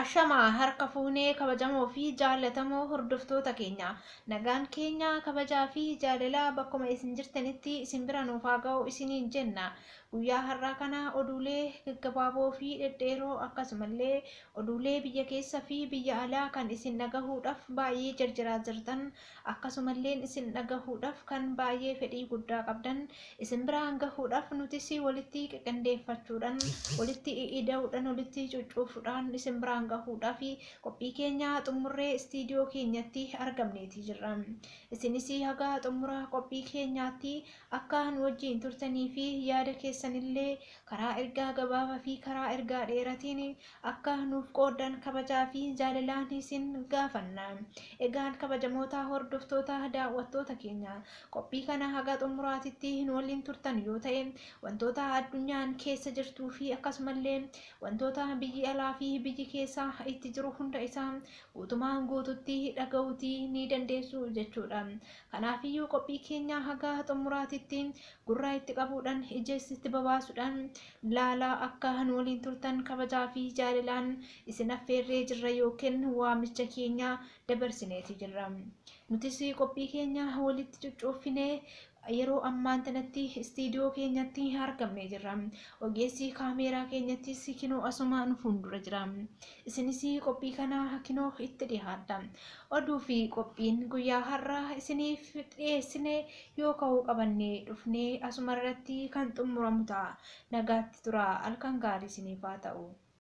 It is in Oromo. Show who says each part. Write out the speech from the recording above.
Speaker 1: Ashamaa harka fuunee kabajamoo fi jaallatamoo hordoftoota keenya. Nagaan keenya kabajaa fi jaalalaa bakkuma isin jirtanitti isin bira nuuf haa ga'u isiniin jenna. Guyyaa har'aa kana oduulee gaggabaaboo fi dhedheeroo akkasumallee oduulee biyya keessa fi biyya alaa kan isin dhagahuudhaaf baay'ee jarjaraa jirtan akkasumallee isin dhagahuudhaaf kan baay'ee fedhii guddaa qabdan isin biraan gahuudhaaf nutis walitti qindeeffachuudhaan walitti ida'uudhaan walitti cuccuufuudhaan isin biraan gahuudhaaf qophii keenya xumurree istiidiyoo keenyatti argamneeti jirra. Isinis haga xumura qophii keenyaatti akka nu wajjin turtanii fi yaada keessanillee karaa ergaa gabaabaa fi karaa ergaa dheeratiin akka nuuf qoodan kabajaa fi jaalalaan isin gaafanna. Egaan kabajamoota hordoftoota daawwattoota keenya qophii kana haga xumuraatitti nu waliin turtan yoo ta'e wantoota addunyaan keessa jirtuu fi akkasumallee wantoota biyyi alaa fi biyyi keessa itti jiru hunda isaa guutumaan guututti dhaga'uutii ni dandeessu jechuudha. Kanaafiyyuu qophii keenya haga xumuraatitti gurra itti qabuudhaan ijeessitti babaasuudhaan laalaa akka nu waliin turtan kabajaa fi jaalalaan isin affeerree jirra yookiin waamicha keenya dabarsineeti jirra. Nutis qophii keenya walitti cuccuufinee yeroo ammaan tanatti istiidiyoo keenyatti argamnee jirra. Ogeessi kaameeraa keenyattis kinoo asuma nu fuuldura jira. Isinis qophii kana kinoo itti dhiyaadha. Oduu fi qophiin guyyaa har'aa isiniif dhiyeessine yoo ka'uu qabannee dhufnee asuma irratti kan xumuramu ta'a. Nagaatti tura. Halkan gaarii isiniif haa ta'u.